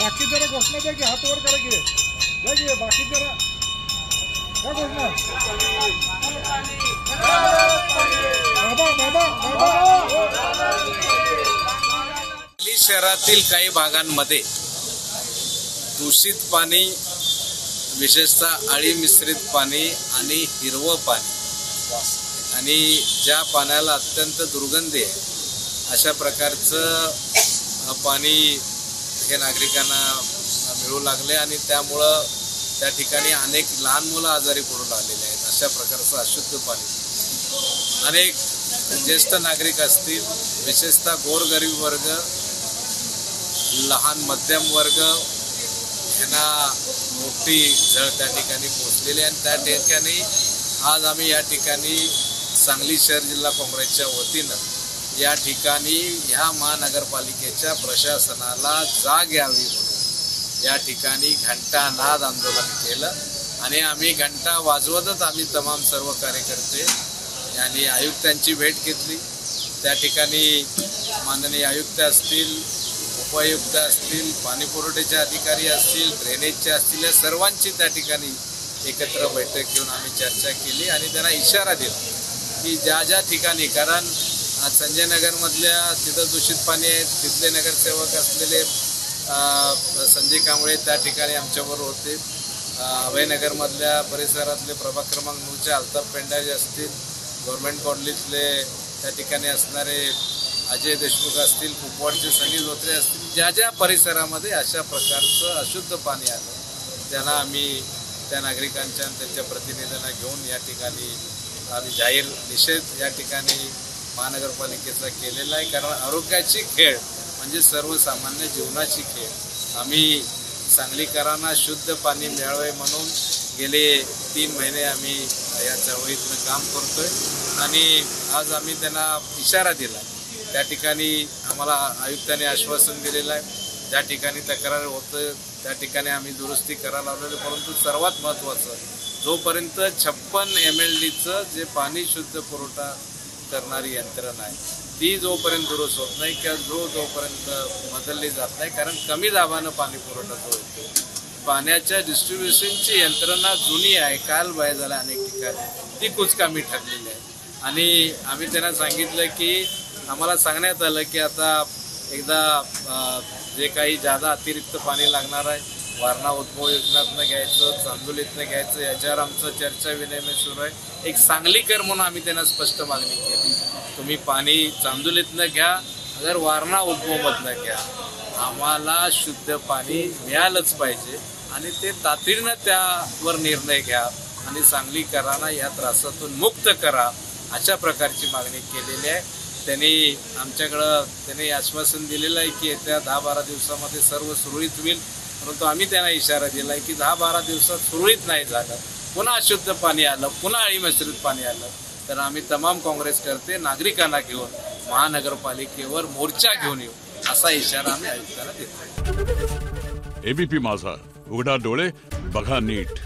बाकी जरा घोषणा द्या की हात वर करा की द्या की बाकी जरा काय घोषणा शहरातील काही भागांमध्ये दूषित पाणी, विशेषतः अळी मिश्रित पाणी आणि हिरवं पाणी आणि ज्या पाण्याला अत्यंत दुर्गंधी आहे अशा प्रकारचं पाणी हे नागरिकांना मिळू लागले आणि त्यामुळं त्या ठिकाणी अनेक लहान मुलं आजारी पडू लागलेले आहेत. अशा प्रकारचं अशुद्ध पाणी अनेक ज्येष्ठ नागरिक असतील, विशेषतः गोरगरीब वर्ग, लहान मध्यम वर्ग यांना मोठी झळ त्या ठिकाणी पोचलेली आहे. आणि त्या ठिकाणी आज आम्ही या ठिकाणी सांगली शहर जिल्हा काँग्रेसच्या वतीनं या ठिकाणी ह्या महानगरपालिकेच्या प्रशासनाला जाग यावी म्हणून या ठिकाणी घंटानाद आंदोलन केलं आणि आम्ही घंटा वाजवतच आम्ही तमाम सर्व कार्यकर्ते यांनी आयुक्तांची भेट घेतली. त्या ठिकाणी माननीय आयुक्त असतील, उपायुक्त असतील, पाणीपुरवठ्याचे अधिकारी असतील, ड्रेनेजचे असतील, या सर्वांची त्या ठिकाणी एकत्र बैठक घेऊन आम्ही चर्चा केली आणि त्यांना इशारा दिला की ज्या ज्या ठिकाणी, कारण संजय नगरमधल्या तिथं दूषित पाणी आहे, तिथले नगरसेवक असलेले संजय कांबळे त्या ठिकाणी आमच्याबरोबर होते. अभयनगरमधल्या परिसरातले प्रभाग क्रमांक 9चे अल्ताफ पेंडारे असतील, गव्हर्नमेंट कॉलनीतले त्या ठिकाणी असणारे अजय देशमुख असतील, कुपवाडचे सनी धोत्रे असतील, ज्या ज्या परिसरामध्ये अशा प्रकारचं अशुद्ध पाणी आलं त्यांना आम्ही त्या नागरिकांच्या आणि त्यांच्या प्रतिनिधींना घेऊन या ठिकाणी आम्ही जाहीर निषेध या ठिकाणी महानगरपालिकेचा केलेला आहे. कारण आरोग्याची खेळ म्हणजे सर्वसामान्य जीवनाची खेळ. आम्ही सांगलीकरांना शुद्ध पाणी मिळावे म्हणून गेले 3 महिने आम्ही या चळवळीतनं काम करतोय आणि आज आम्ही त्यांना इशारा दिला. त्या ठिकाणी आम्हाला आयुक्तांनी आश्वासन दिलेलं आहे, ज्या ठिकाणी तक्रार होतं त्या ठिकाणी आम्ही दुरुस्ती करायला लावलेली. परंतु सर्वात महत्त्वाचं, जोपर्यंत 56 MLDचं जे पाणी शुद्ध पुरवठा करणारी यंत्रणा आहे ती जोपर्यंत दुरुस्त होत नाही किंवा जोपर्यंत बदलली जात नाही, कारण कमी दाबानं पाणी पुरवठा जो होतो, पाण्याच्या डिस्ट्रीब्युशनची यंत्रणा जुनी आहे, काल बाय झाल्या अनेक ठिकाणी, ती कुचकामी ठरलेली आहे. आणि आम्ही त्यांना सांगितलं की आम्हाला सांगण्यात आलं की आता एकदा जे काही जादा अतिरिक्त पाणी लागणार आहे वारणा उद्भव योजनातनं घ्यायचं, चांदोलीतनं घ्यायचं, याच्यावर आमचं चर्चा विनिमय सुरू आहे. एक सांगलीकर म्हणून आम्ही त्यांना स्पष्ट मागणी केली, तुम्ही पाणी चांदोलीतनं घ्या, अगर वारणा उद्भवमधनं घ्या, आम्हाला शुद्ध पाणी मिळालंच पाहिजे आणि ते तातडीनं त्यावर निर्णय घ्या आणि सांगलीकरांना या त्रासातून मुक्त करा, अशा प्रकारची मागणी केलेली आहे. त्यांनी आश्वासन दिलेलं आहे की येत्या 10-12 दिवसामध्ये सर्व सुरळीत होईल. परंतु आम्ही त्यांना इशारा दिला आहे की 10-12 दिवसात सुरळीत नाही झालं, पुन्हा अशुद्ध पाणी आलं, पुन्हा अळी मिश्रित पाणी आलं, तर आम्ही तमाम काँग्रेसकर्ते नागरिकांना घेऊन महानगरपालिकेवर मोर्चा घेऊन येऊ, असा इशारा आम्ही आयुक्तांना देतो. एबीपी माझा, उघडा डोळे बघा नीट.